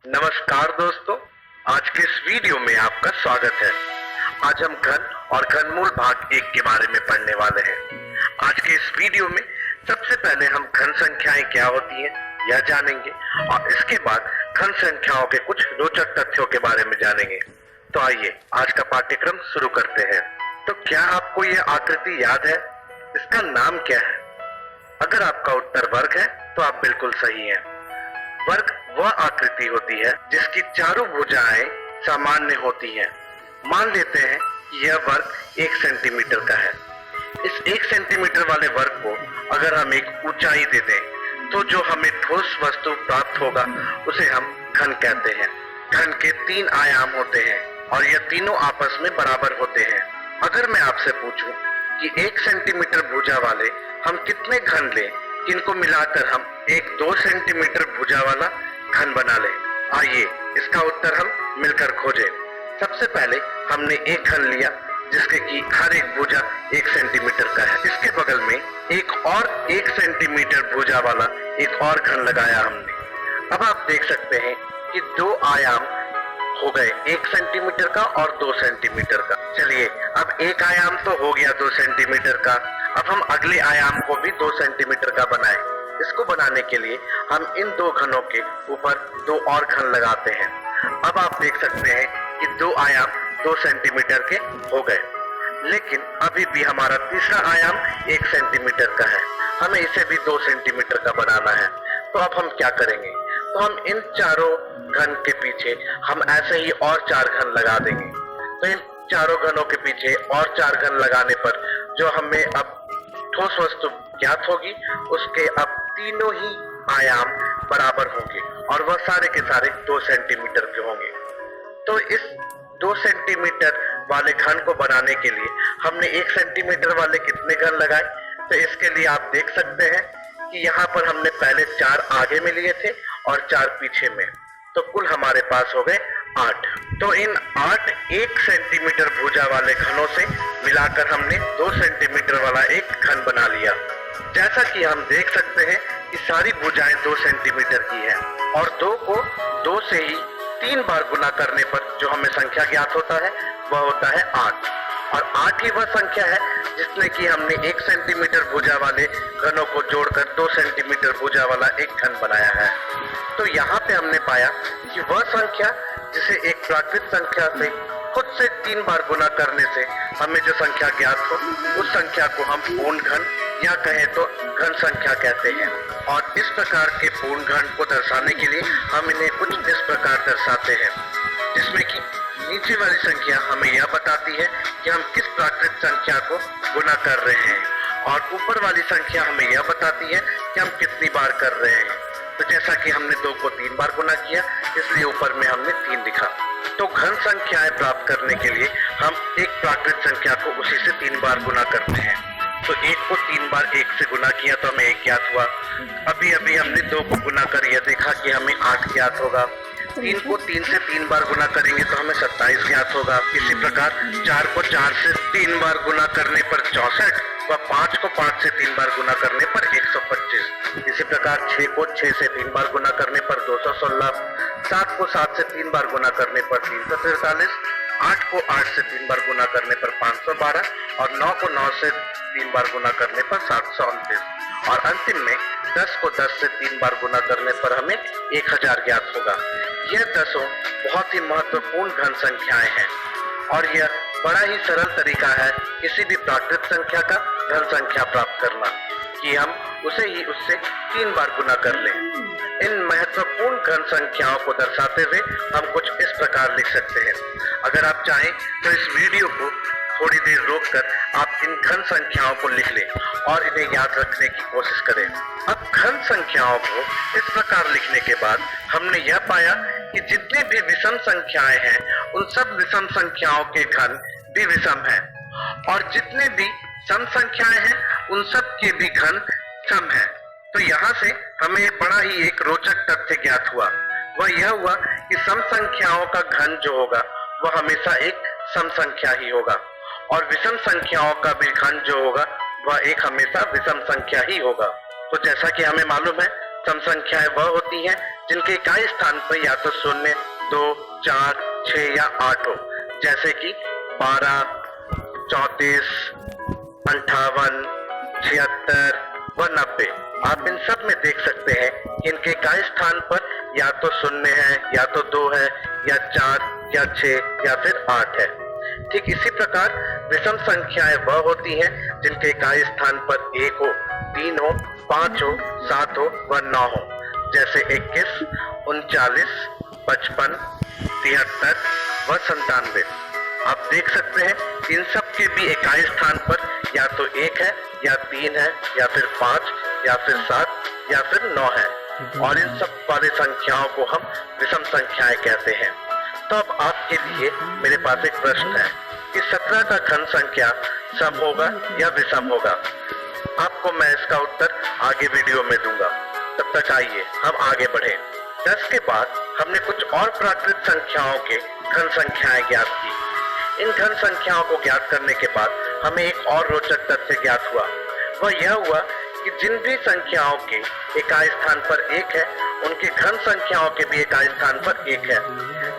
नमस्कार दोस्तों, आज के इस वीडियो में आपका स्वागत है। आज हम घन और घनमूल भाग 1 के बारे में पढ़ने वाले हैं। आज के इस वीडियो में सबसे पहले हम घन संख्याएं क्या होती हैं यह जानेंगे और इसके बाद घन संख्याओं के कुछ रोचक तथ्यों के बारे में जानेंगे। तो आइए आज का पाठ्यक्रम शुरू करते हैं। तो क्या आपको यह आकृति याद है? इसका नाम क्या है? अगर आपका उत्तर वर्ग है तो आप बिल्कुल सही हैं। वर्ग वह आकृति होती है जिसकी चारों भुजाएं सामान्य होती हैं। मान लेते हैं कि यह वर्ग 1 सेंटीमीटर का है। इस 1 सेंटीमीटर वाले वर्ग को अगर हम एक ऊंचाई दे दें तो जो हमें ठोस वस्तु प्राप्त होगा उसे हम घन कहते हैं। घन के 3 आयाम होते हैं और यह तीनों आपस में बराबर होते हैं। अगर मैं आपसे पूछूं कि 1 सेंटीमीटर भुजा वाले हम कितने घन लें, इनको मिलाकर हम एक 2 सेंटीमीटर भुजा वाला घन बना लें, आइए इसका उत्तर हम मिलकर खोजें। सबसे पहले हमने एक घन लिया जिसके की हर एक भुजा 1 सेंटीमीटर का है। इसके बगल में एक और 1 सेंटीमीटर भुजा वाला एक और घन लगाया हमने। अब आप देख सकते हैं कि 2 आयाम हो गए, 1 सेंटीमीटर का और 2 सेंटीमीटर का। चलिए अब एक आयाम तो हो गया 2 सेंटीमीटर का, अब हम अगले आयाम को भी 2 सेंटीमीटर का बनाएं। इसको बनाने के लिए हम इन 2 घनों के ऊपर 2 और घन लगाते हैं। अब आप देख सकते हैं कि 2 आयाम 2 सेंटीमीटर के हो गए, लेकिन अभी भी हमारा तीसरा आयाम 1 सेंटीमीटर का है। हमें इसे भी 2 सेंटीमीटर का बनाना है। तो अब हम क्या करेंगे? तो हम इन चारों घन के पीछे हम ऐसे ही और 4 घन लगा देंगे। तो इन चारों घनों के पीछे और 4 घन लगाने पर जो हमें अब ठोस वस्तु ज्ञात होगी उसके अब तीनों ही आयाम बराबर होंगे और वह सारे के सारे 2 सेंटीमीटर के होंगे। तो इस 2 सेंटीमीटर वाले घन को बनाने के लिए हमने 1 सेंटीमीटर वाले कितने घन लगाए? तो इसके लिए आप देख सकते हैं कि यहाँ पर हमने पहले 4 आगे में लिए थे और 4 पीछे में, तो कुल हमारे पास हो गए 8। तो इन 8 1 सेंटीमीटर भुजा वाले घनों से मिलाकर हमने 2 सेंटीमीटर वाला एक घन बना लिया। जैसा कि हम देख सकते हैं कि सारी भुजाएं 2 सेंटीमीटर की है और 2 को 2 से ही 3 बार गुना करने पर जो हमें संख्या ज्ञात होता है वह होता है 8। और 8 ही वह संख्या है जिसने कि हमने 1 सेंटीमीटर भुजा वाले घनों को जोड़कर 2 सेंटीमीटर भुजा वाला एक घन बनाया है। तो यहाँ पे हमने पाया कि वह संख्या जिसे एक प्राकृत संख्या से खुद से 3 बार गुना करने से हमें जो संख्या ज्ञात हो उस संख्या को हम पूर्ण घन या कहें तो घन संख्या कहते हैं। और इस प्रकार के पूर्ण घन को दर्शाने के लिए हम इन्हें कुछ इस प्रकार दर्शाते हैं, जिसमें कि नीचे वाली संख्या हमें यह बताती है कि हम किस प्राकृत संख्या को गुना कर रहे हैं और ऊपर वाली संख्या हमें यह बताती है कि हम कितनी बार कर रहे हैं। तो जैसा कि हमने 2 को 3 बार गुना किया इसलिए ऊपर में हमने 3 लिखा। तो घन संख्याएं प्राप्त करने के लिए हम एक प्राकृत संख्या को उसी से 3 बार गुना करते हैं। तो 1 को 3 बार 1 से गुना किया तो हमें 1 ज्ञात हुआ। अभी अभी हमने 2 को गुना कर यह देखा कि हमें 8 ज्ञात होगा। 3 को 3 से 3 बार गुना करेंगे तो हमें 27 ज्ञात होगा। इसी प्रकार 4 को 4 से 3 बार गुना करने पर 64 व 5 को 5 से 3 बार गुना करने पर 125। इसी प्रकार 6 को 6 से 3 बार गुना करने पर 216, 7 को 7 से 3 बार गुना करने पर 343, 8 को 8 से 3 बार गुना करने पर 512 और 9 को 9 से 3 बार गुना करने पर 729 और अंतिम में 10 को 10 से 3 बार गुना करने पर हमें 1000 ज्ञात होगा। यह 10 बहुत ही महत्वपूर्ण घन संख्याएं हैं और यह बड़ा ही सरल तरीका है किसी भी प्राकृत संख्या का घन संख्या प्राप्त करना कि हम उसे ही उससे 3 बार गुना कर लें। इन महत्वपूर्ण घन संख्याओं को दर्शाते हुए हम कुछ इस प्रकार लिख सकते हैं। अगर आप चाहें तो इस वीडियो को थोड़ी देर रोककर आप इन घन संख्याओं को लिख लें और इन्हें याद रखने की कोशिश करें। अब घन संख्याओं को इस प्रकार लिखने के बाद हमने यह पाया कि जितने भी विषम संख्याएं हैं उन सब विषम संख्याओं के घन भी विषम हैं और जितने भी सम संख्याएं हैं उन सब के भी घन सम हैं। तो यहाँ से हमें बड़ा ही एक रोचक तथ्य ज्ञात हुआ। वह यह हुआ कि सम संख्याओं का घन जो होगा वह हमेशा एक सम संख्या ही होगा और विषम संख्याओं का भी घन जो होगा वह एक हमेशा विषम संख्या ही होगा। तो जैसा कि हमें मालूम है सम संख्याएं वह होती हैं जिनके इकाई स्थान पर या तो 0, 2, 4, 6 या 8 हो, जैसे कि 12, 34, 58, 76 व 90। आप इन सब में देख सकते हैं कि इनके इकाई स्थान पर या तो 0 है, या तो 2 है, या 4 या 6 या फिर 8 है। ठीक इसी प्रकार विषम संख्याएं वह होती हैं जिनके इकाई स्थान पर 1 हो, 3 हो, 5 हो, 7 हो व 9 हो, जैसे 21, 39, 55, 73 व 97। आप देख सकते हैं इन सब के भी इकाई स्थान पर या तो 1 है, या 3 है, या फिर 5, या फिर 7 या फिर 9 है, और इन सब वाली संख्याओं को हम विषम संख्याएं कहते हैं। तो अब आपके लिए मेरे पास एक प्रश्न है कि 17 का घन संख्या सम होगा या विषम होगा। आपको मैं इसका उत्तर आगे वीडियो में दूंगा। तब तक आइए हम आगे बढ़ें। 10 के बाद हमने कुछ और प्राकृत संख्याओं के घन संख्याएं ज्ञात की। इन घन संख्याओं को ज्ञात करने के बाद हमें एक और रोचक तथ्य ज्ञात हुआ। वह यह हुआ कि जिन भी संख्याओं के इकाई स्थान पर 1 है, उनके घन संख्याओं के भी इकाई स्थान पर 1 है।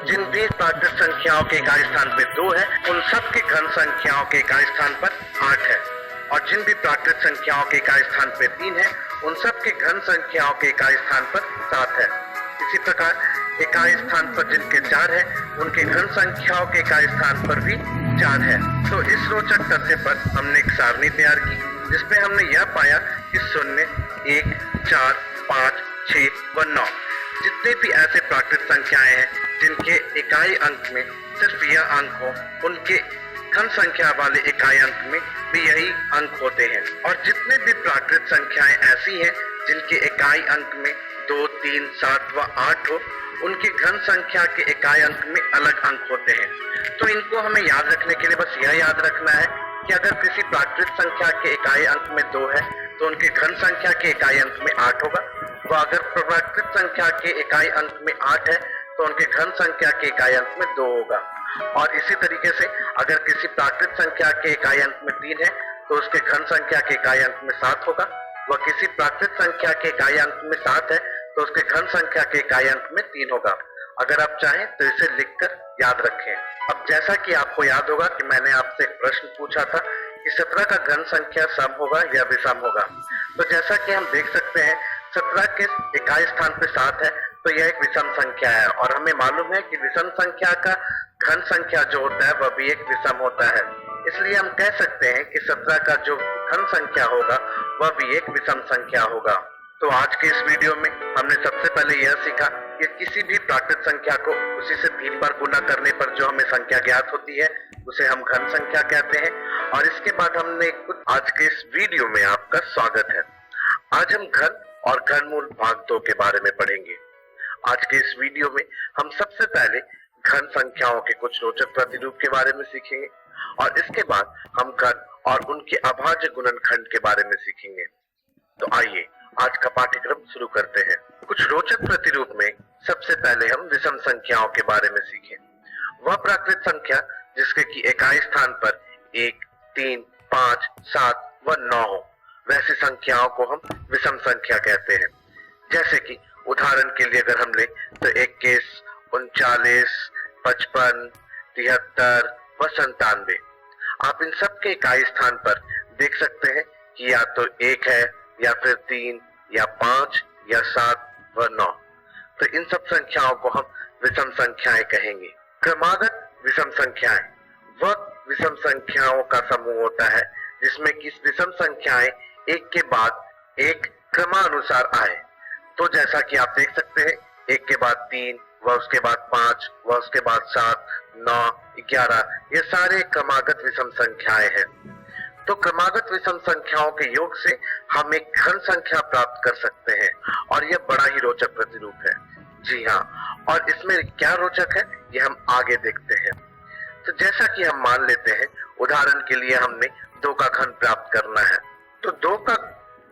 जिन भी प्राकृत संख्याओं के इकाई स्थान पर 2 है, उन सब के घन संख्याओं के इकाई स्थान पर 8 है, और जिन भी प्राकृत संख्याओं के इकाई स्थान पर 3 है, उन सब के घन संख्याओं के इकाई स्थान पर 7 है। इसी प्रकार इकाई स्थान पर जिनके 4 है, उनके घन संख्याओं के इकाई स्थान पर भी 4 है। तो इस रोचक तथ्य पर हमने एक सारणी तैयार की, जिसमें हमने यह पाया कि 0, 1, 4, 5, 6 व 9 जितने भी ऐसे प्राकृत संख्याएं हैं जिनके इकाई अंक में सिर्फ यह अंक हो, उनके घन संख्या वाले इकाई अंक में भी यही अंक होते हैं। और जितने भी प्राकृत संख्याएं ऐसी हैं जिनके इकाई अंक में 2, 3, 7 व 8 हो, उनके घन संख्या के इकाई अंक में अलग अंक होते हैं। तो इनको हमें याद रखने के लिए बस यह याद रखना है कि अगर किसी प्राकृत संख्या के इकाई अंक में 2 है, तो उनके घन संख्या के इकाई अंक में 8 होगा। व अगर प्राकृत संख्या के इकाई अंक में 8 है, तो उनके घन संख्या के इकाई अंक में 2 होगा। और इसी तरीके से अगर किसी प्राकृत संख्या के इकाई अंक में 3 है, तो उसके घन संख्या के इकाई अंक में 7 होगा। व किसी प्राकृत संख्या के इकाई अंक में 7 है, तो उसके घन संख्या के इकाई अंक में 3 होगा। अगर आप चाहें तो इसे लिखकर याद रखें। अब जैसा कि आपको याद होगा कि मैंने आपसे एक प्रश्न पूछा था कि 17 का घन संख्या सम होगा या विषम होगा। तो जैसा कि हम देख सकते हैं 17 के इकाई स्थान पे 7 है, तो यह एक विषम संख्या है, और हमें मालूम है कि विषम संख्या का घन संख्या जो होता है वह भी एक विषम होता है। इसलिए हम कह सकते हैं कि 17 का जो घन संख्या होगा वह भी एक विषम संख्या होगा। तो आज के इस वीडियो में हमने सबसे पहले यह सीखा कि किसी भी प्राकृत संख्या को उसी से 3 बार गुना करने पर जो हमें संख्या ज्ञात होती है उसे हम घन संख्या कहते हैं। और इसके बाद हमने कुछ आज के इस वीडियो में आपका स्वागत है। आज हम घन और घनमूल भाग 2 के बारे में पढ़ेंगे। आज के इस वीडियो में हम सबसे पहले घन संख्याओं के कुछ रोचक प्रतिरूप के बारे में सीखेंगे, और इसके बाद हम घन और उनके अभाज्य गुणनखंड के बारे में सीखेंगे। तो आइए आज का पाठ्यक्रम शुरू करते हैं। कुछ रोचक प्रतिरूप में सबसे पहले हम विषम संख्याओं के बारे में सीखें। वह प्राकृत संख्या जिसके की इकाई स्थान पर 1, 3, 5, 7 व 9 हो, वैसी संख्याओं को हम विषम संख्या कहते हैं। जैसे कि उदाहरण के लिए अगर हम लें तो 21, 39, 55, 73 व 97। आप इन सब के इकाई स्थान पर देख सकते हैं कि या तो 1 है, या फिर 3, या 5, या 7 व 9। तो इन सब संख्याओं को हम विषम संख्याएं कहेंगे। क्रमागत विषम संख्याएं वह विषम संख्याओं का समूह होता है जिसमें कि विषम संख्याएं एक के बाद एक क्रमानुसार आए। तो जैसा कि आप देख सकते हैं 1 के बाद 3, व उसके बाद 5, व उसके बाद 7, 9, 11, ये सारे क्रमागत विषम संख्याएं हैं। तो क्रमागत विषम संख्याओं के योग से हम एक घन संख्या प्राप्त कर सकते हैं, और यह बड़ा ही रोचक प्रतिरूप है। जी हाँ, और इसमें क्या रोचक है ये हम आगे देखते हैं। तो जैसा कि हम मान लेते हैं उदाहरण के लिए हमने 2 का घन प्राप्त करना है, तो 2 का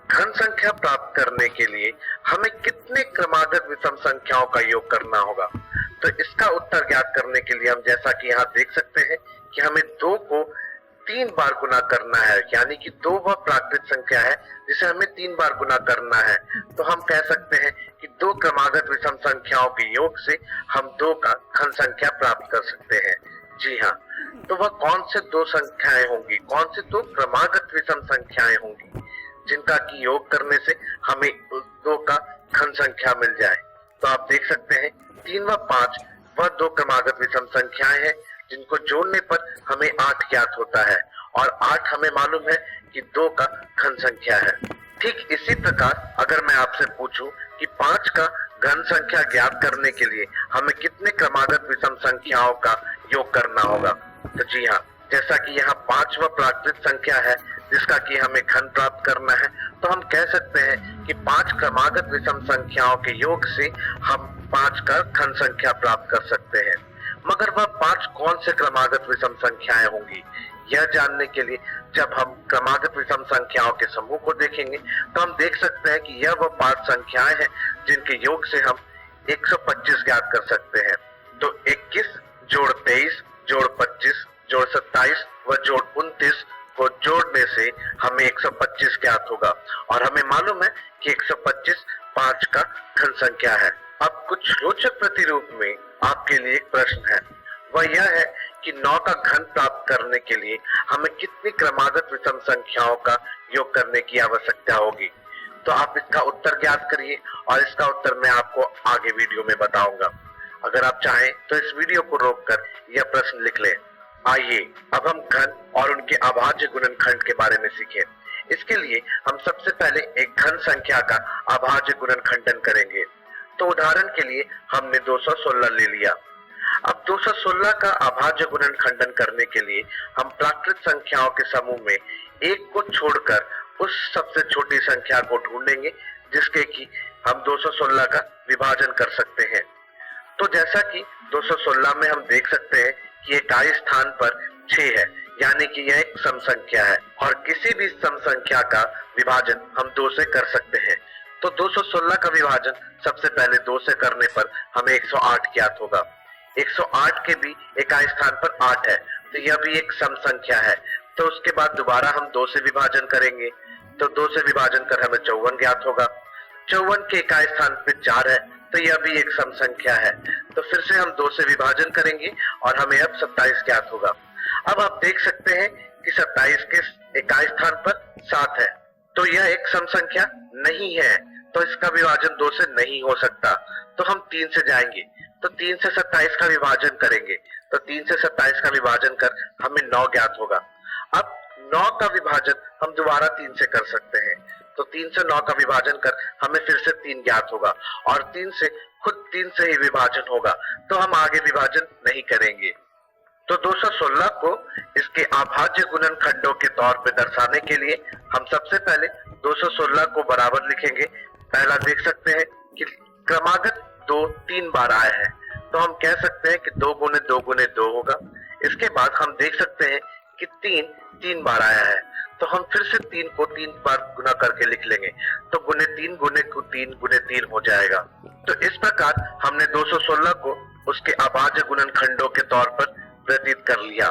घन संख्या प्राप्त करने के लिए हमें कितने क्रमागत विषम संख्याओं का योग करना होगा। तो इसका उत्तर ज्ञात करने के लिए हम जैसा कि यहाँ देख सकते हैं कि हमें 2 को 3 बार गुना करना है, यानी कि 2 वह प्राकृत संख्या है जिसे हमें 3 बार गुना करना है। तो हम कह सकते हैं कि 2 क्रमागत विषम संख्याओं के योग से हम 2 का घन संख्या प्राप्त कर सकते हैं। जी हाँ, तो वह कौन से 2 संख्याएं होंगी, कौन से 2 क्रमागत विषम संख्याएं होंगी जिनका की योग करने से हमें 2 का घन संख्या मिल जाए। तो आप देख सकते हैं 3 व 5 वह 2 क्रमागत विषम संख्याएं हैं जिनको जोड़ने पर हमें 8 ज्ञात होता है और 8 हमें मालूम है कि 2 का घन संख्या है। ठीक इसी प्रकार अगर मैं आपसे पूछूं कि 5 का घन संख्या ज्ञात करने के लिए हमें कितने क्रमागत विषम संख्याओं का योग करना होगा, तो जी हाँ, जैसा कि यहाँ 5वां प्राकृत संख्या है जिसका कि हमें घन प्राप्त करना है, तो हम कह सकते हैं कि 5 क्रमागत विषम संख्याओं के योग से हम 5 का घन संख्या प्राप्त कर सकते हैं। मगर वह 5 कौन से क्रमागत विषम संख्याएं होंगी, यह जानने के लिए जब हम क्रमागत विषम संख्याओं के समूह को देखेंगे तो हम देख सकते हैं कि यह वह 5 संख्याएं हैं जिनके योग से हम 125 ज्ञात कर सकते हैं। तो 21 जोड़ 23 जोड़ 25 जोड़ 27 व जोड़ 29 को जोड़ने से हमें 125 ज्ञात होगा और हमें मालूम है कि 125 5 का घन संख्या है। अब कुछ रोचक प्रतिरूप में आपके लिए एक प्रश्न है, वह यह है कि 9 का घन प्राप्त करने के लिए हमें कितनी क्रमागत विषम संख्याओं का योग करने की आवश्यकता होगी। तो आप इसका उत्तर ज्ञात करिए और इसका उत्तर मैं आपको आगे वीडियो में बताऊंगा। अगर आप चाहें तो इस वीडियो को रोककर यह प्रश्न लिख लें। आइए अब हम घन और उनके अभाज्य गुणनखंड के बारे में सीखें। इसके लिए हम सबसे पहले एक घन संख्या का अभाज्य गुणनखंडन करेंगे। तो उदाहरण के लिए हमने 216 ले लिया। अब 216 का अभाज्य गुणनखंडन करने के लिए हम प्राकृत संख्याओं के समूह में एक को छोड़कर उस सबसे छोटी संख्या को ढूंढेंगे जिसके कि हम 216 का विभाजन कर सकते हैं। तो जैसा कि 216 में हम देख सकते हैं कि इकाई स्थान पर 6 है, यानी कि यह एक सम संख्या है और किसी भी सम संख्या का विभाजन हम 2 से कर सकते हैं। तो 216 का विभाजन सबसे पहले 2 से करने पर हमें 108 ज्ञात होगा। 108 के भी इकाई स्थान पर 8 है, तो यह भी एक सम संख्या है। तो उसके बाद दोबारा हम 2 से विभाजन करेंगे, तो 2 से विभाजन कर हमें 54 ज्ञात होगा। 54 के इकाई स्थान पर 4 है, तो यह भी एक सम संख्या है। तो फिर से हम 2 से विभाजन करेंगे और हमें अब 27 ज्ञात होगा। अब आप देख सकते हैं कि 27 के इकाई स्थान पर 7 है, तो यह एक सम संख्या नहीं है, तो इसका विभाजन 2 से नहीं हो सकता। तो हम 3 से जाएंगे, तो 3 से 27 का विभाजन करेंगे, तो 3 से 27 का विभाजन कर हमें 9 ज्ञात होगा। अब 9 का विभाजन हम दोबारा 3 से कर सकते हैं, तो 3 से 9 का विभाजन कर हमें फिर से 3 ज्ञात होगा और 3 से खुद 3 से ही विभाजन होगा, तो हम आगे विभाजन नहीं करेंगे। तो 216 को इसके अभाज्य गुणनखंडों के तौर पे दर्शाने के लिए हम सबसे पहले 216 को बराबर लिखेंगे। पहला देख सकते हैं कि क्रमागत 2 3 बार आया है, तो हम कह सकते हैं कि 2 गुने 2 गुने 2 होगा। इसके बाद हम देख सकते हैं कि 3 3 बार आया है, तो हम फिर से 3 को 3 बार गुना करके लिख लेंगे, तो गुने 3 गुने 3 हो जाएगा। तो इस प्रकार हमने 216 को उसके अभाज्य गुणनखंडों के तौर पर व्यतीत कर लिया।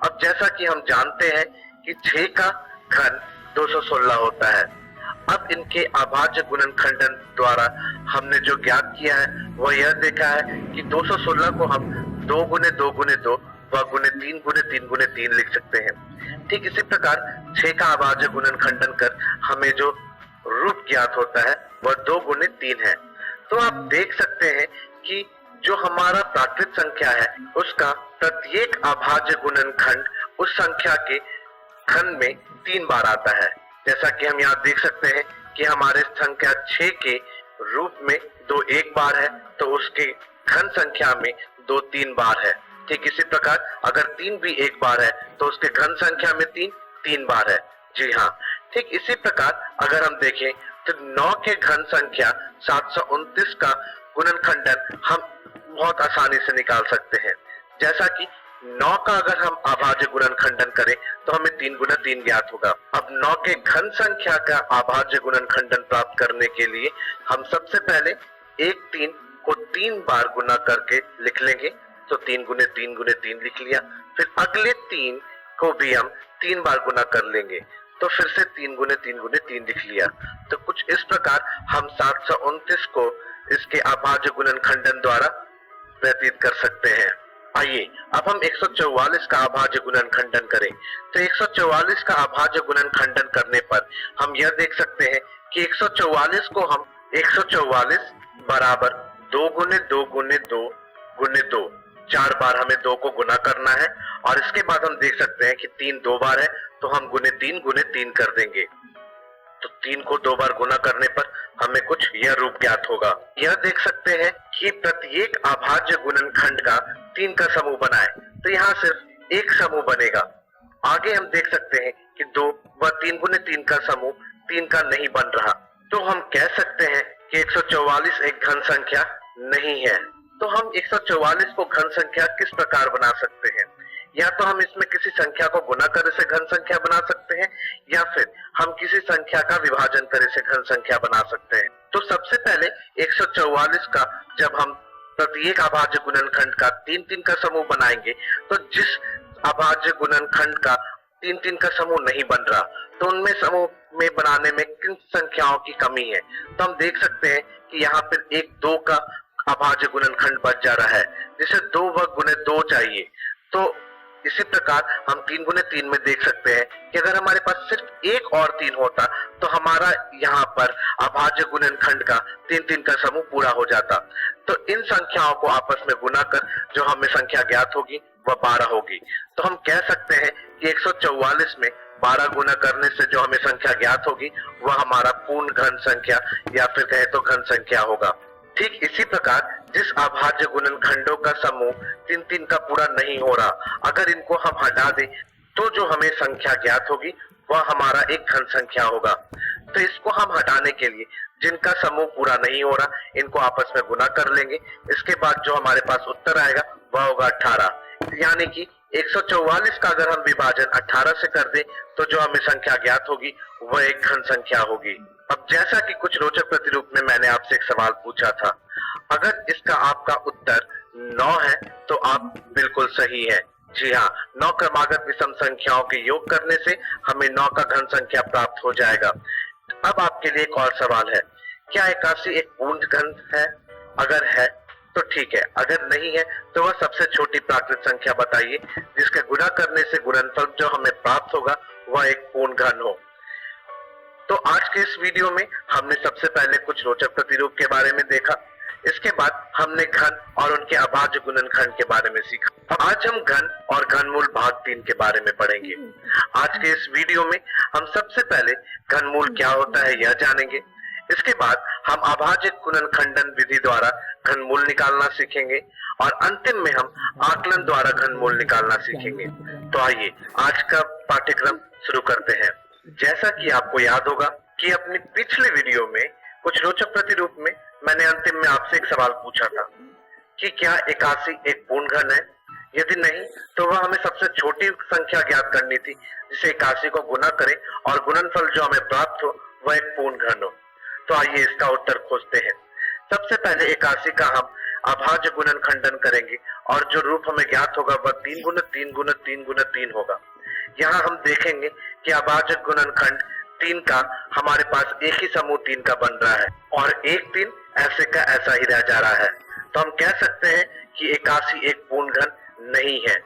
अब जैसा कि हम जानते हैं कि 6 का घन 216 होता है। अब इनके अभाज्य गुणनखंडन द्वारा हमने जो ज्ञात किया है वह यह देखा है कि 216 को हम 2 गुने 2 गुने 2 व गुने 3 गुने 3 गुने 3 लिख सकते हैं। ठीक इसी प्रकार 6 का अभाज्य गुणनखंडन कर हमें जो रूप ज्ञात होता है वह 2 गुने 3 है। तो आप देख सकते हैं कि जो हमारा प्राकृत संख्या है उसका प्रत्येक अभाज्य गुणनखंड उस संख्या के घन में 3 बार आता है। जैसा कि हम यहाँ देख सकते हैं कि हमारे संख्या 6 के रूप में 2 एक बार है, तो उसके घन संख्या में 2 3 बार है। ठीक इसी प्रकार अगर 3 भी एक बार है तो उसके घन संख्या में 3 3 बार है। जी हाँ, ठीक इसी प्रकार अगर हम देखें तो 9 के घन संख्या 729 का गुणनखंडन हम बहुत आसानी से निकाल सकते हैं। जैसा कि 9 का अगर हम अभाज्य गुणनखंडन करें तो हमें 3 गुना 3 ज्ञात होगा। अब 9 के घन संख्या का अभाज्य गुणनखंडन प्राप्त करने के लिए हम सबसे पहले 1 3 को 3 बार गुना करके लिख लेंगे, तो 3 गुने 3 गुने 3 लिख लिया। फिर अगले 3 को भी हम 3 बार गुना कर लेंगे, तो फिर से 3 गुने 3 गुने 3 लिख लिया। तो कुछ इस प्रकार हम 729 को इसके अभाज्य गुणनखंडन द्वारा व्यतीत कर सकते हैं। आइए अब हम 144 का अभाज्य गुणनखंडन करें। तो 144 का अभाज्य गुणनखंडन करने पर हम यह देख सकते हैं कि 144 को हम 144 बराबर 2 गुने 2 गुने 2 गुने 2, 4 बार हमें 2 को गुना करना है। और इसके बाद हम देख सकते हैं कि 3 2 बार है, तो हम गुने 3 कर देंगे। तो 3 को 2 बार गुना करने पर हमें कुछ यह रूप ज्ञात होगा। यह देख सकते हैं कि प्रत्येक अभाज्य गुणनखंड का 3 का समूह बनाए, तो यहाँ सिर्फ एक समूह बनेगा। आगे हम देख सकते हैं कि 2 व 3 गुने 3 का समूह 3 का नहीं बन रहा, तो हम कह सकते हैं कि 144 एक घन संख्या नहीं है। तो हम 144 को घन संख्या किस प्रकार बना सकते हैं? या तो हम इसमें किसी संख्या को गुना कर इसे घन संख्या बना सकते हैं, या फिर हम किसी संख्या का विभाजन कर इसे घन संख्या बना सकते हैं। तो सबसे पहले 144 का जब हम प्रत्येक अभाज्य गुणनखंड का 3 का समूह बनाएंगे, तो जिस अभाज्य गुणनखंड का 3 का समूह नहीं बन रहा, तो उनमें समूह में बनाने में किन संख्याओं की कमी है? तो हम देख सकते हैं कि यहाँ पर 1 2 का अभाज्य गुणनखंड बच जा रहा है, जिसे 2 व गुने 2 चाहिए। तो इसी प्रकार हम 3 गुने 3 में देख सकते हैं कि अगर हमारे पास सिर्फ 1 और 3 होता, तो हमारा यहाँ पर अभाज्य गुणनखंड का 3 का समूह पूरा हो जाता। तो इन संख्याओं को आपस में गुना कर जो हमें संख्या ज्ञात होगी वह 12 होगी। तो हम कह सकते हैं कि 144 में 12 गुना करने से जो हमें संख्या ज्ञात होगी वह हमारा पूर्ण घन संख्या या फिर कहे तो घन संख्या होगा। ठीक इसी प्रकार जिस अभाज्य गुणनखंडों का समूह 3 का पूरा नहीं हो रहा, अगर इनको हम हटा दें तो जो हमें संख्या ज्ञात होगी वह हमारा एक घन संख्या होगा। तो इसको हम हटाने के लिए जिनका समूह पूरा नहीं हो रहा, इनको आपस में गुना कर लेंगे। इसके बाद जो हमारे पास उत्तर आएगा वह होगा 18। यानी कि 144 का अगर हम विभाजन 18 से कर दें तो जो हमें संख्या ज्ञात होगी वह एक घन संख्या होगी। अब जैसा कि कुछ रोचक प्रतिरूप में मैंने आपसे एक सवाल पूछा था, अगर इसका आपका उत्तर 9 है तो आप बिल्कुल सही है। जी हाँ, 9 क्रमागत विषम संख्याओं के योग करने से हमें 9 का घन संख्या प्राप्त हो जाएगा। अब आपके लिए एक और सवाल है, क्या 81 एक पूर्ण घन है? अगर है तो ठीक है, अगर नहीं है तो वह सबसे छोटी प्राकृत संख्या बताइए जिसके गुणा करने से गुणनफल जो हमें प्राप्त होगा वह एक पूर्ण घन हो। तो आज के इस वीडियो में हमने सबसे पहले कुछ रोचक प्रतिरूप के बारे में देखा, इसके बाद हमने घन और उनके अभाज्य गुणनखंड के बारे में सीखा। आज हम घन और घनमूल भाग 3 के बारे में पढ़ेंगे। आज के इस वीडियो में हम सबसे पहले घनमूल क्या होता है यह जानेंगे। इसके बाद हम अभाज्य गुणनखंडन विधि द्वारा घनमूल निकालना सीखेंगे और अंतिम में हम आकलन द्वारा घनमूल निकालना सीखेंगे। तो आइए आज का पाठ्यक्रम शुरू करते हैं। जैसा कि आपको याद होगा कि अपनी पिछले वीडियो में कुछ रोचक प्रतिरूप में मैंने अंतिम में आपसे एक सवाल पूछा था कि क्या 81 एक पूर्ण घन है? यदि नहीं तो वह हमें सबसे छोटी संख्या ज्ञात करनी थी जिसे 81 को गुना करें और गुणनफल जो हमें प्राप्त हो वह एक पूर्ण घन हो। तो आइए इसका उत्तर खोजते हैं। सबसे पहले 81 का हम अभाज्य गुणनखंडन करेंगे और जो रूप हमें ज्ञात होगा वह 3 गुना 3 गुना 3 गुना 3 होगा। यहाँ हम देखेंगे कि अभाज्य गुणनखंड 3 का हमारे पास एक ही समूह 3 का बन रहा है और एक 3 ऐसे का ऐसा ही रह जा रहा है। तो हम कह सकते हैं कि 81 एक पूर्ण घन नहीं है।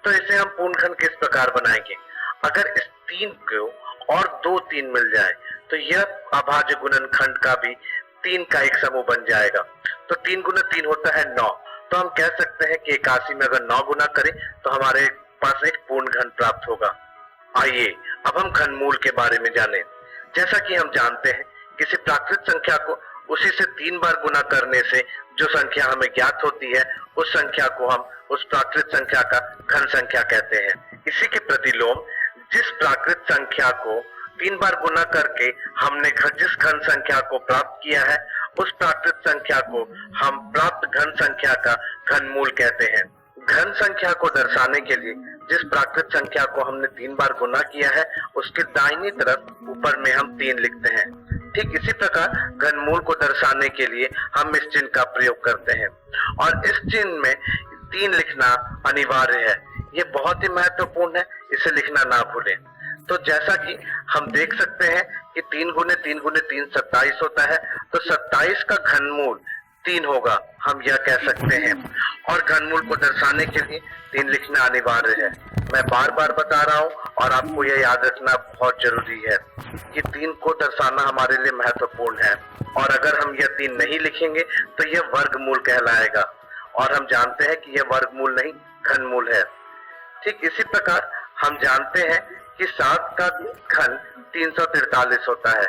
तो इसे हम पूर्ण घन किस प्रकार बनाएंगे? अगर इस 3 को और 2 3 मिल जाए तो यह अभाज्य गुणनखंड का भी 3 का एक समूह बन जाएगा। तो 3 गुना 3 होता है 9। तो हम कह सकते हैं कि 81 में अगर 9 गुना करें तो हमारे पास एक पूर्ण घन प्राप्त होगा। आइए अब हम घनमूल के बारे में जानें। जैसा कि हम जानते हैं किसी प्राकृत संख्या को उसी से 3 बार गुना करने से जो संख्या हमें ज्ञात होती है उस संख्या को हम उस प्राकृत संख्या का घन संख्या कहते हैं। इसी के प्रतिलोम जिस प्राकृत संख्या को 3 बार गुना करके हमने जिस घन संख्या को प्राप्त किया है उस प्राकृत संख्या को हम प्राप्त घन संख्या का घनमूल कहते हैं। घन संख्या को दर्शाने के लिए जिस प्राकृत संख्या को हमने 3 बार गुना किया है उसके दाहिनी तरफ ऊपर में हम 3 लिखते हैं। ठीक इसी प्रकार घनमूल को दर्शाने के लिए हम इस चिन्ह का प्रयोग करते हैं और इस चिन्ह में 3 लिखना अनिवार्य है। ये बहुत ही महत्वपूर्ण है, इसे लिखना ना भूलें। तो जैसा कि हम देख सकते हैं कि 3 गुने 3 गुने 3 27 होता है, तो 27 का घनमूल 3 होगा, हम यह कह सकते हैं। और घनमूल को दर्शाने के लिए 3 लिखना अनिवार्य है। मैं बार बार बता रहा हूँ और आपको यह याद रखना बहुत जरूरी है कि 3 को दर्शाना हमारे लिए महत्वपूर्ण है। और अगर हम यह 3 नहीं लिखेंगे तो यह वर्गमूल कहलाएगा, और हम जानते हैं कि यह वर्गमूल नहीं घनमूल है। ठीक इसी प्रकार हम जानते हैं कि 7 का घन 343 होता है,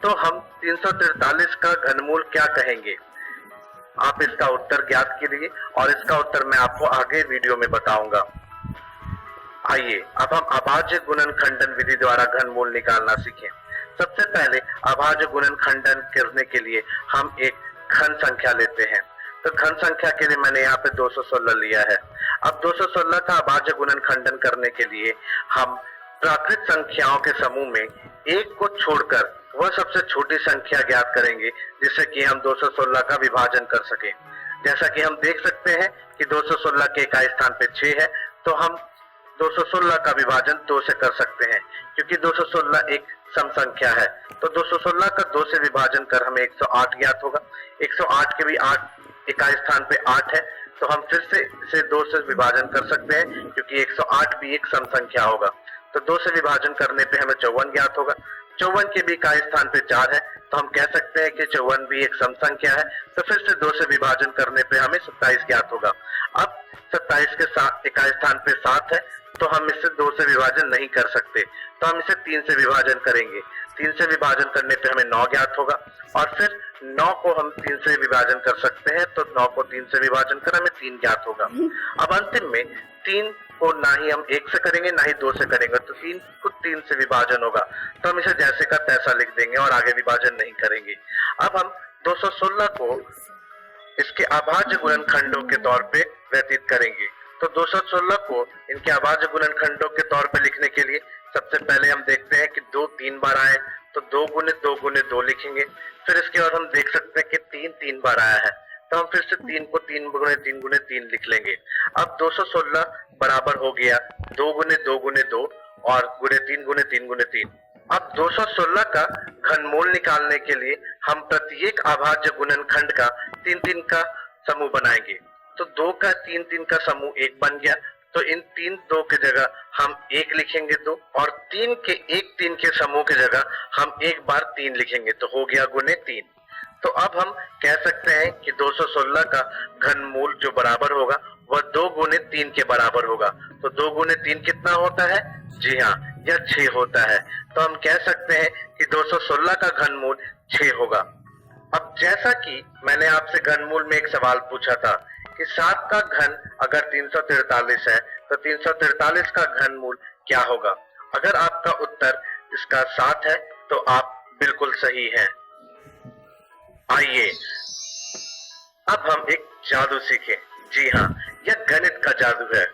तो हम 343 का घनमूल क्या कहेंगे? आप इसका उत्तर ज्ञात कीजिए और इसका उत्तर मैं आपको आगे वीडियो में बताऊंगा। आइए अब हम अभाज्य गुणनखंडन विधि द्वारा घनमूल निकालना सीखें। सबसे पहले अभाज्य गुणनखंडन करने के लिए हम एक घन संख्या लेते हैं। तो घन संख्या के लिए मैंने यहाँ पे 216 लिया है। अब 216 का अभाज्य गुणनखंडन करने के लिए हम प्राकृत संख्याओं के समूह में एक को छोड़कर वह सबसे छोटी संख्या ज्ञात करेंगे जिससे कि हम 216 का विभाजन कर सके। जैसा कि हम देख सकते हैं कि 216 के इकाई स्थान पे 6 है, तो हम 216 का विभाजन 2 से कर सकते हैं, क्योंकि 216 एक सम संख्या है। तो 216 का 2 से विभाजन कर हमें 108 ज्ञात होगा। 108 के भी 8 इकाई स्थान पे 8 है, तो हम फिर से इसे 2 से विभाजन कर सकते हैं, क्योंकि 108 भी एक सम संख्या होगा। तो 2 से विभाजन करने पे हमें 54 ज्ञात होगा। 54 के भी इकाई स्थान पे 4 है, तो हम कह सकते हैं कि 54 भी एक सम संख्या है। तो फिर से 2 से विभाजन करने पे हमें 27 ज्ञात होगा। अब 27 के साथ इकाई स्थान पे 7 है, तो हम इससे 2 से विभाजन नहीं कर सकते, तो हम इसे 3 से विभाजन करेंगे। 3 से विभाजन करने पे हमें 9 ज्ञात होगा, और फिर 9 को हम 3 से विभाजन कर सकते हैं, तो 9 को 3 से विभाजन कर हमें 3 ज्ञात होगा। अब अंतिम में 3 को ना ही हम 1 से करेंगे ना ही 2 से करेंगे, तो 3 को 3 से विभाजन होगा, तो हम इसे जैसे का तैसा लिख देंगे और आगे विभाजन नहीं करेंगे। अब हम 216 को इसके अभाज्य गुणनखंडों के तौर पे व्यतीत करेंगे। तो 216 को इनके अभाज्य गुणनखंडों के तौर पे लिखने के लिए सबसे पहले हम देखते हैं कि 2 3 बार आए, तो 2 गुने 2 गुने 2 लिखेंगे। फिर इसके बाद हम देख सकते हैं कि 3 3 बार आया है, तो हम फिर से 3 को 3 गुने 3 लिख लेंगे। अब 216 बराबर हो गया 2 गुने 2 गुने 2 और गुणे 3 गुने 3 गुने 3। अब 216 का घनमूल निकालने के लिए हम प्रत्येक अभाज्य गुणनखंड का 3 3 का समूह बनाएंगे। तो 2 का 3 3 का समूह 1 बन गया, तो इन 3 2 के जगह हम 1 लिखेंगे 2, और 3 के 1 3 के समूह के जगह हम एक बार 3 लिखेंगे, तो हो गया गुने 3। तो अब हम कह सकते हैं कि 216 का घनमूल जो बराबर होगा वह 2 गुने 3 के बराबर होगा। तो 2 गुने 3 कितना होता है? जी हाँ, यह 6 होता है। तो हम कह सकते हैं कि 216 का घनमूल 6 होगा। अब जैसा कि मैंने आपसे घनमूल में एक सवाल पूछा था कि 7 का घन अगर 343 है, तो 343 का घनमूल क्या होगा? अगर आपका उत्तर इसका 7 है तो आप बिल्कुल सही हैं। आइए अब हम एक जादू सीखें। जी हाँ, यह गणित का जादू है।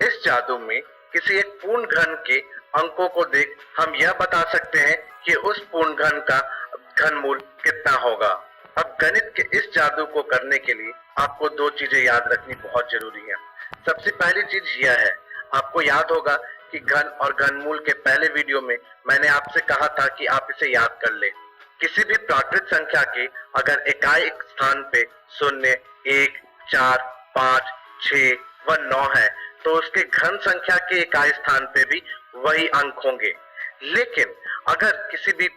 इस जादू में किसी एक पूर्ण घन के अंकों को देख हम यह बता सकते हैं कि उस पूर्ण घन का घनमूल कितना होगा। अब गणित के इस जादू को करने के लिए आपको 2 चीजें याद रखनी बहुत जरूरी है। सबसे पहली चीज यह है, आपको याद होगा कि घन और घनमूल के पहले वीडियो में मैंने आपसे कहा था कि आप इसे याद कर ले। किसी भी प्राकृत संख्या के अगर इकाई स्थान पे 0, 1, 4, 5, 6 व 9 है, तो उसके घन संख्या के इकाई स्थान पे भी वही अंक होंगे। लेकिन अगर किसी भी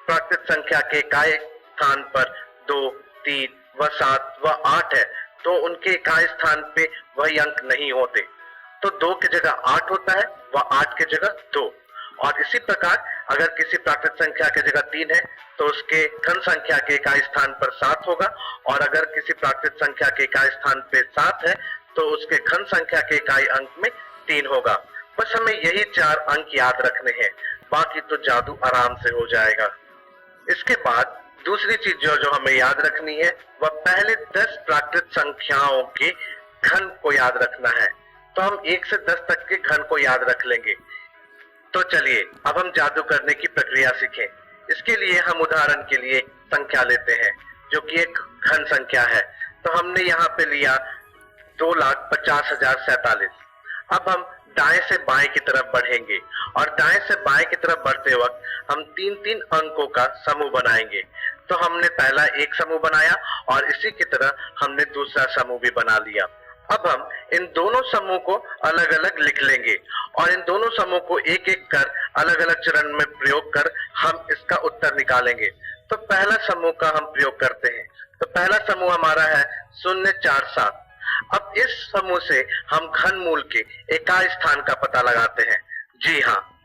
प्राकृत संख्या के इकाई स्थान पर 2, 3 व 7 व 8 है, तो उनके इकाई स्थान पे वही अंक नहीं होते। तो 2 की जगह 8 होता है व 8 की जगह 2। और इसी प्रकार अगर किसी प्राकृत संख्या की जगह 3 है, तो उसके घन संख्या के इकाई स्थान पर 7 होगा, और अगर किसी प्राकृत संख्या के इकाई स्थान पे 7 है, तो उसके घन संख्या के इकाई अंक में 3 होगा। बस हमें यही 4 अंक याद रखने हैं, बाकी तो जादू आराम से हो जाएगा। इसके बाद दूसरी चीज जो हमें याद रखनी है वह पहले 10 प्राकृत संख्याओं के घन को याद रखना है। तो हम 1 से 10 तक के घन को याद रख लेंगे। तो चलिए अब हम जादू करने की प्रक्रिया सीखें। इसके लिए हम उदाहरण के लिए संख्या लेते हैं जो कि एक घन संख्या है। तो हमने यहाँ पे लिया 2,50,047। अब हम दाएं से बाएं की तरफ बढ़ेंगे और दाएं से बाएं की तरफ बढ़ते वक्त हम तीन तीन अंकों का समूह बनाएंगे। तो हमने पहला एक समूह बनाया और इसी की तरह हमने दूसरा समूह भी बना लिया। अब हम इन दोनों समूह को अलग अलग लिख लेंगे और इन दोनों समूह को एक एक कर अलग अलग चरण में प्रयोग कर हम इसका उत्तर निकालेंगे। तो पहला समूह का हम प्रयोग करते हैं। तो पहला समूह हमारा है 0 4 7। अब इस समूह से हम घनमूल के इकाई स्थान का पता लगाते हैं। जी हाँ,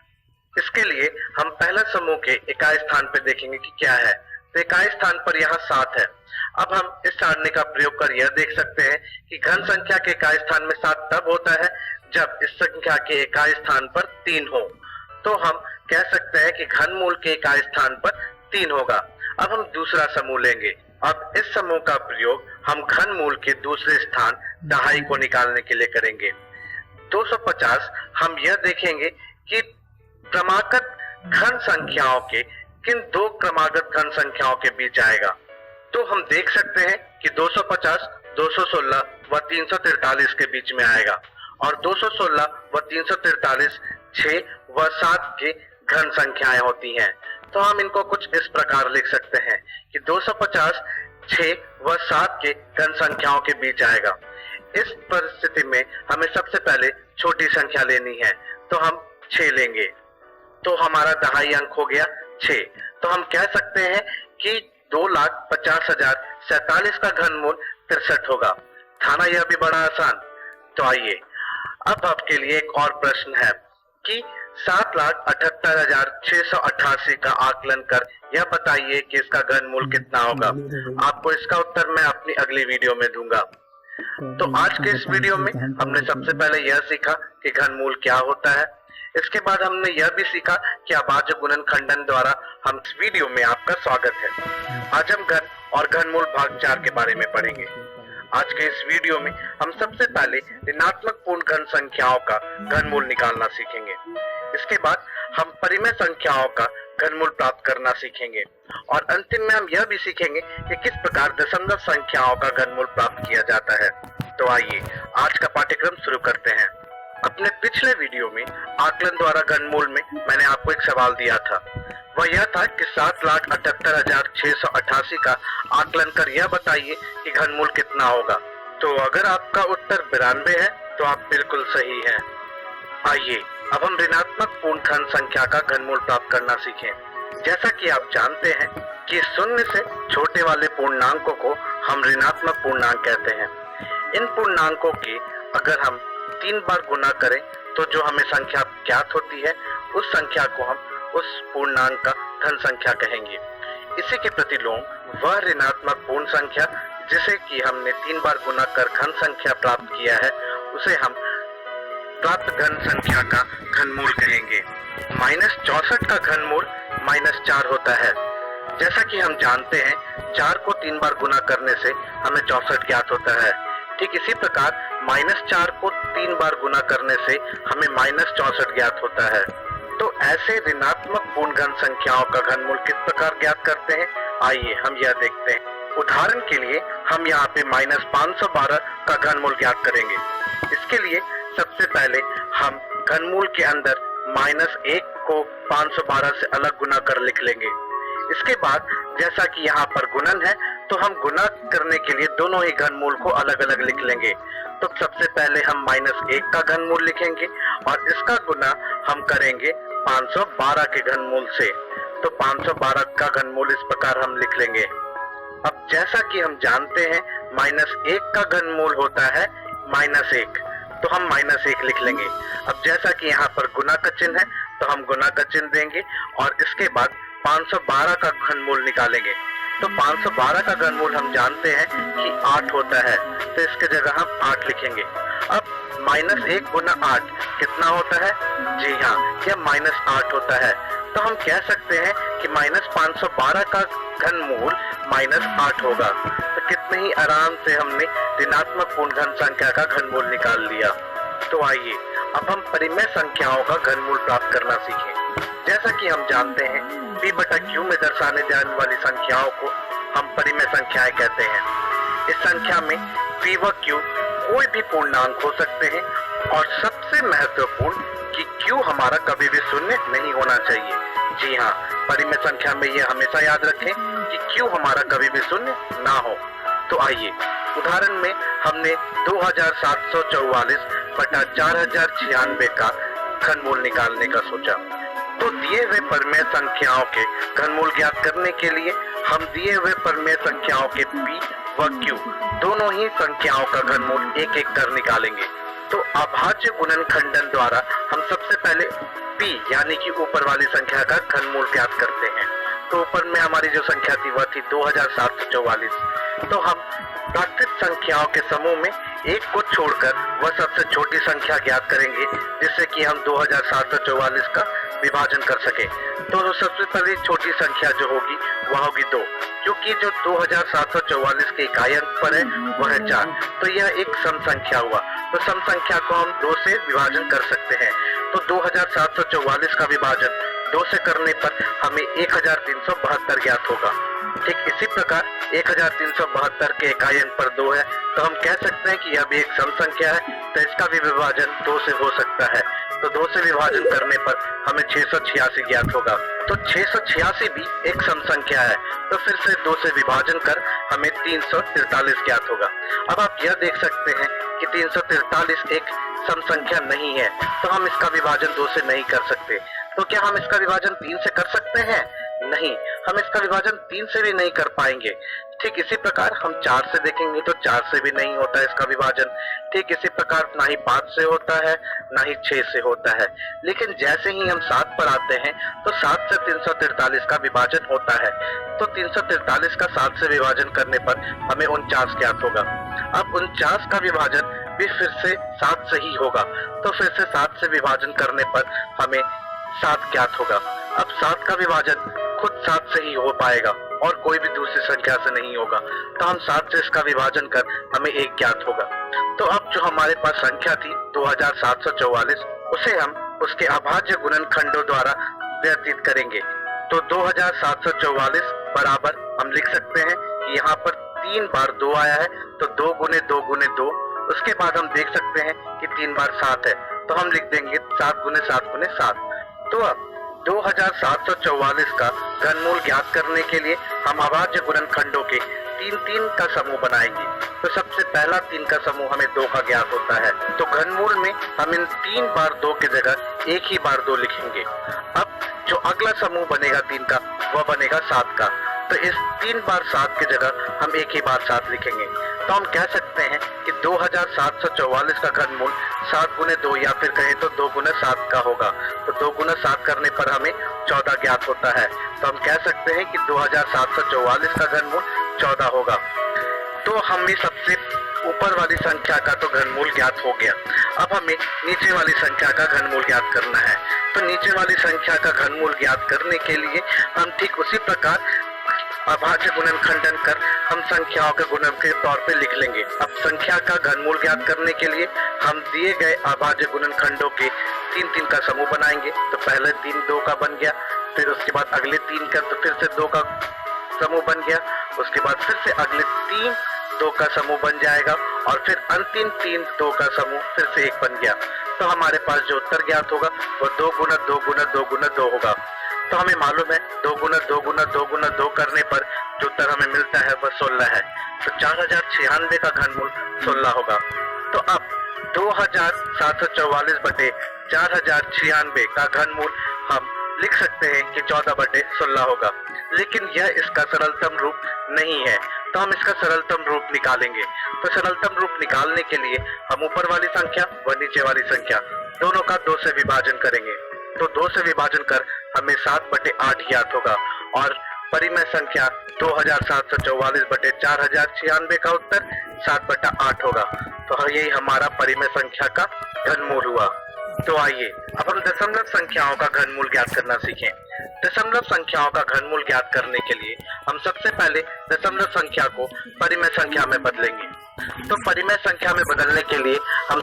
इसके लिए हम पहला समूह के इकाई स्थान पर देखेंगे कि क्या है। तो इकाई स्थान पर यहाँ 7 है। अब हम इस सारणी का प्रयोग कर यह देख सकते हैं कि घन संख्या के इकाई स्थान में 7 तब होता है जब इस संख्या के इकाई स्थान पर 3 हो। तो हम कह सकते हैं कि घनमूल के इकाई स्थान पर 3 होगा। अब हम दूसरा समूह लेंगे। अब इस समूह का प्रयोग हम घनमूल के दूसरे स्थान दहाई को निकालने के लिए करेंगे। 250 हम यह देखेंगे कि क्रमागत घन संख्याओं के किन दो क्रमागत घन संख्याओं के बीच आएगा। तो हम देख सकते हैं कि 250, 216 व 343 के बीच में आएगा और 216 व 343 6 व 7 के घन संख्याएं होती हैं। तो हम इनको कुछ इस प्रकार लिख सकते हैं कि 250 6 व 7 के घन संख्याओं के बीच आएगा। इस परिस्थिति में हमें सबसे पहले छोटी संख्या लेनी है। तो हम 6 लेंगे। तो हमारा दहाई अंक हो गया 6। तो हम कह सकते हैं कि 2,50,047 का घनमूल 63 होगा। था ना यह भी बड़ा आसान। तो आइए अब आपके लिए एक और प्रश्न है कि 7,78,688 का आकलन कर यह बताइए कि इसका घनमूल कितना होगा। आपको इसका उत्तर मैं अपनी अगली वीडियो में दूंगा। तो आज के इस वीडियो में हमने सबसे पहले यह सीखा कि घनमूल क्या होता है। इसके बाद हमने यह भी सीखा कि अभाज्य गुणनखंडन द्वारा हम इस वीडियो में आपका स्वागत है। आज हम घन और घनमूल भाग 4 के बारे में पढ़ेंगे। आज के इस वीडियो में हम सबसे पहले ऋणात्मक पूर्ण घन संख्याओं का घनमूल निकालना सीखेंगे। इसके बाद हम परिमेय संख्याओं का घनमूल प्राप्त करना सीखेंगे और अंतिम में हम यह भी सीखेंगे कि किस प्रकार दशमलव संख्याओं का घनमूल प्राप्त किया जाता है। तो आइए आज का पाठ्यक्रम शुरू करते हैं। अपने पिछले वीडियो में आकलन द्वारा घनमूल में मैंने आपको एक सवाल दिया था। वह यह था कि 7,78,688 का आकलन कर यह बताइए कि घनमूल कितना होगा। तो अगर आपका उत्तर 92 है तो आप बिल्कुल सही हैं। आइए अब हम ऋणात्मक पूर्ण घन संख्या का घनमूल प्राप्त करना सीखें। जैसा कि आप जानते हैं कि 0 से छोटे वाले पूर्णांकों को हम ऋणात्मक पूर्णांक कहते हैं। इन पूर्णांकों के अगर हम 3 बार गुना करें तो जो हमें संख्या ज्ञात होती है उस संख्या को हम उस पूर्णांक का घन संख्या कहेंगे। इसी के प्रतिलोम वह ऋणात्मक पूर्ण संख्या जिसे कि हमने 3 बार गुना कर घन संख्या प्राप्त किया है उसे हम प्राप्त घन संख्या का घनमूल कहेंगे। -64 का घनमूल -4 होता है। जैसा कि हम जानते हैं 4 को 3 बार गुना करने से हमें 64 ज्ञात होता है। ठीक इसी प्रकार -4 को 3 बार गुना करने से हमें -64 ज्ञात होता है। तो ऐसे ऋणात्मक पूर्ण घन संख्याओं का घनमूल किस प्रकार ज्ञात करते हैं, आइए हम यह देखते हैं। उदाहरण के लिए हम यहाँ पे -512 का घनमूल ज्ञात करेंगे। इसके लिए सबसे पहले हम घनमूल के अंदर -1 को 512 से अलग गुना कर लिख लेंगे। इसके बाद जैसा कि यहाँ पर गुणन है तो हम गुना करने के लिए दोनों ही घनमूल को अलग अलग लिख लेंगे। तो सबसे पहले हम -1 का घनमूल लिखेंगे और इसका गुना हम करेंगे 512 के घनमूल से। तो 512 का घनमूल इस प्रकार हम लिख लेंगे। अब जैसा कि हम जानते हैं -1 का घनमूल होता है -1, तो हम -1 लिख लेंगे। अब जैसा कि यहाँ पर गुना का चिन्ह है तो हम गुना का चिन्ह देंगे और इसके बाद 512 का घनमूल निकालेंगे। तो 512 का घनमूल हम जानते हैं कि 8 होता है, तो इसके जगह हम 8 लिखेंगे। अब -1 गुना 8 कितना होता है? जी हाँ, यह -8 होता है। तो हम कह सकते हैं कि -512 का घनमूल -8 होगा। तो कितने ही आराम से हमने ऋणात्मक पूर्ण घन संख्या का घनमूल निकाल लिया। तो आइए अब हम परिमेय संख्याओं का घनमूल प्राप्त करना सीखें। जैसा कि हम जानते हैं P/Q में दर्शाने जाने वाली संख्याओं को हम परिमेय संख्याएं कहते हैं। इस संख्या में P व Q कोई भी पूर्णांक हो सकते हैं और सबसे महत्वपूर्ण कि क्यों हमारा कभी भी शून्य नहीं होना चाहिए। जी हाँ, परिमेय संख्या में ये हमेशा याद रखें कि क्यों हमारा कभी भी शून्य ना हो। तो आइए उदाहरण में हमने 2744 बटा 4096 का घनमूल निकालने का सोचा। तो दिए हुए परिमेय संख्याओं के घनमूल ज्ञात करने के लिए हम दिए हुए परिमेय संख्याओं के p व q दोनों ही संख्याओं का घनमूल एक एक कर निकालेंगे। तो अभाज्य गुणनखंडन द्वारा हम सबसे पहले p यानी कि ऊपर वाली संख्या का घनमूल ज्ञात करते हैं। तो ऊपर में हमारी जो संख्या थी वह थी 2744। तो हम प्राकृत संख्याओं के समूह में एक को छोड़कर वह सबसे छोटी संख्या ज्ञात करेंगे, जिससे कि हम 2744 का विभाजन कर सके। तो सबसे पहली छोटी संख्या जो होगी वह होगी 2, क्योंकि जो 2744 के इकाई अंक पर है वह है 4। तो यह एक सम संख्या हुआ। तो सम संख्या को हम 2 से विभाजन कर सकते हैं। तो 2744 का विभाजन 2 से करने पर हमें 1372 ज्ञात होगा। ठीक इसी प्रकार 1372 के इकाई अंक पर 2 है, तो हम कह सकते हैं कि यह भी एक सम संख्या है, तो इसका भी विभाजन 2 से हो सकता है। तो 2 से विभाजन करने पर हमें 686 ज्ञात होगा। तो 686 भी एक सम संख्या है, तो फिर से 2 से विभाजन कर हमें 343 ज्ञात होगा। अब आप यह देख सकते हैं कि 343 एक सम संख्या नहीं है, तो हम इसका विभाजन 2 से नहीं कर सकते। तो क्या हम इसका विभाजन 3 से कर सकते हैं? नहीं, हम इसका विभाजन 3 से भी नहीं कर पाएंगे। ठीक इसी प्रकार हम 4 से देखेंगे तो 4 से भी नहीं होता है इसका विभाजन। ठीक इसी प्रकार ना ही 5 से होता है, ना ही 6 से होता है। लेकिन जैसे ही हम 7 पर आते हैं तो 7 से 343 का विभाजन होता है। तो 343 का 7 से विभाजन करने पर हमें 49 ज्ञात होगा। अब 49 का विभाजन भी फिर से 7 से ही होगा। तो फिर से 7 से विभाजन करने पर हमें 7 ज्ञात होगा। अब 7 का विभाजन खुद 7 से ही हो पाएगा और कोई भी दूसरी संख्या से नहीं होगा। तो हम 7 से इसका विभाजन कर हमें 1 ज्ञात होगा। तो अब जो हमारे पास संख्या थी 2744, उसे हम उसके अभाज्य गुणनखंडों द्वारा व्यतीत करेंगे। तो 2744 बराबर हम लिख सकते हैं कि यहाँ पर 3 बार 2 आया है, तो 2 गुने 2 गुने 2। उसके बाद हम देख सकते हैं कि 3 बार 7 है, तो हम लिख देंगे 7 गुने 7 गुने 7। तो अब 2744 का घनमूल ज्ञात करने के लिए हम अभाज्य गुणनखंडों के 3-3 का समूह बनाएंगे। तो सबसे पहला 3 का समूह हमें 2 का ज्ञात होता है। तो घनमूल में हम इन 3 बार 2 की जगह 1 ही बार 2 लिखेंगे। अब जो अगला समूह बनेगा 3 का वह बनेगा 7 का। तो इस 3 बार 7 की जगह हम 1 ही बार 7 लिखेंगे। तो हम कह सकते हैं कि 2744 का घनमूल 7 गुने 2 या फिर कहें तो 2 गुना 7 का होगा। तो 2 गुना 7 करने पर हमें 14 ज्ञात होता है। तो हम कह सकते हैं कि 2744 का घनमूल 14 होगा। तो हमें सबसे ऊपर वाली संख्या का तो घनमूल ज्ञात हो गया। अब हमें नीचे वाली संख्या का घनमूल ज्ञात करना है। तो नीचे वाली संख्या का घनमूल ज्ञात करने के लिए हम ठीक उसी प्रकार अभाज्य गुणनखंडन कर हम संख्याओं के गुणन के तौर पे लिख लेंगे। अब संख्या का घनमूल ज्ञात करने के लिए हम दिए गए अभाज्य गुणनखंडों के 3-3 का समूह बनाएंगे। तो पहले 3 2 का बन गया, फिर उसके बाद अगले 3 का तो फिर से 2 का समूह बन गया, उसके बाद फिर से अगले 3 2 का समूह बन जाएगा और फिर अंतिम 3 2 का समूह फिर से 1 बन गया। तो हमारे पास जो उत्तर ज्ञात होगा वो 2 गुना 2 गुना 2 गुना 2 होगा। तो हमें मालूम है 2 गुना 2 गुना 2 गुना 2 करने पर जो उत्तर हमें मिलता है वह 16 है। तो 4096 का घनमूल 16 होगा। तो अब 2744 बटे 4096 का घनमूल हम लिख सकते हैं कि 14 बटे 16 होगा। लेकिन यह इसका सरलतम रूप नहीं है, तो हम इसका सरलतम रूप निकालेंगे। तो सरलतम रूप निकालने के लिए हम ऊपर वाली संख्या व नीचे वाली संख्या दोनों का 2 से विभाजन करेंगे। तो 2 से विभाजन कर हमें 7 बटे 8 ज्ञात होगा और परिमेय संख्या 2744 बटे 4096 का उत्तर 7 बटा 8 होगा। तो यही हमारा परिमेय संख्या का घनमूल हुआ। तो आइए अब हम दशमलव संख्याओं का घनमूल ज्ञात करना सीखें। दशमलव संख्याओं का घनमूल ज्ञात करने के लिए हम सबसे पहले दशमलव संख्या को परिमेय संख्या में बदलेंगे। तो परिमेय संख्या में बदलने के लिए हम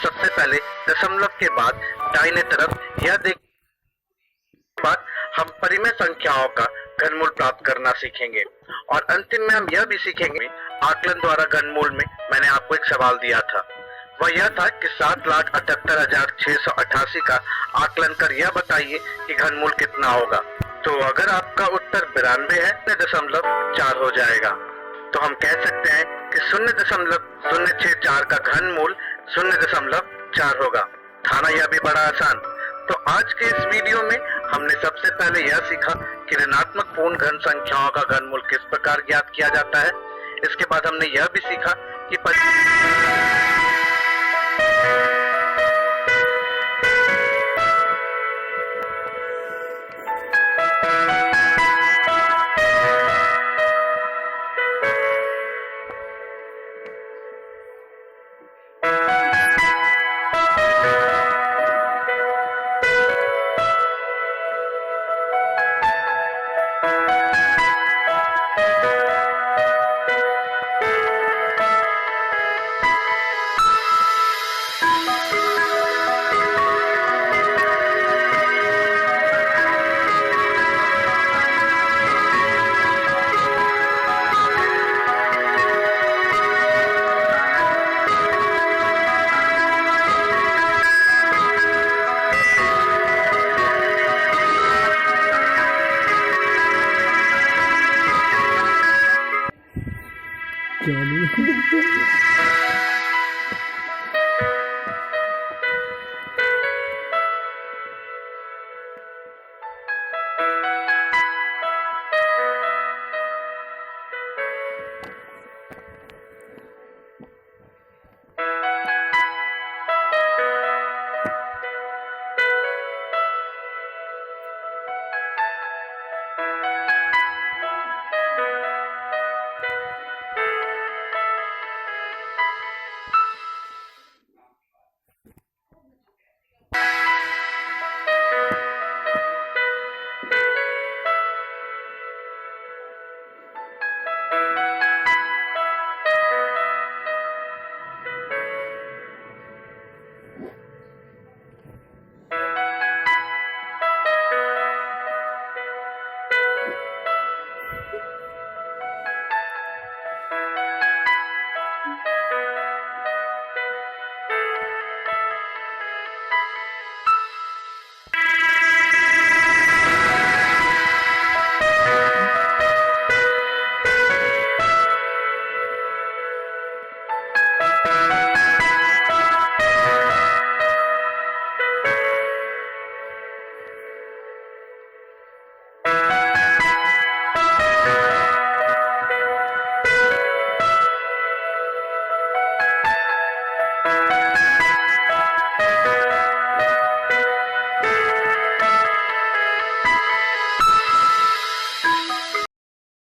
सबसे पहले दशमलव के बाद दाहिने तरफ यह देख बाद हम परिमेय संख्याओं का घनमूल प्राप्त करना सीखेंगे और अंतिम में हम यह भी सीखेंगे आकलन द्वारा घनमूल में मैंने आपको एक सवाल दिया था, वह यह था कि 7,78,688 का आकलन कर यह बताइए कि घनमूल कितना होगा। तो अगर आपका उत्तर 92 है 0.4 हो जाएगा, तो हम कह सकते हैं कि 0.064 का घनमूल 0.4 होगा। था ना यह भी बड़ा आसान। तो आज के इस वीडियो में हमने सबसे पहले यह सीखा कि ऋणात्मक पूर्ण घन संख्याओं का घनमूल किस प्रकार ज्ञात किया जाता है। इसके बाद हमने यह भी सीखा कि Johnny.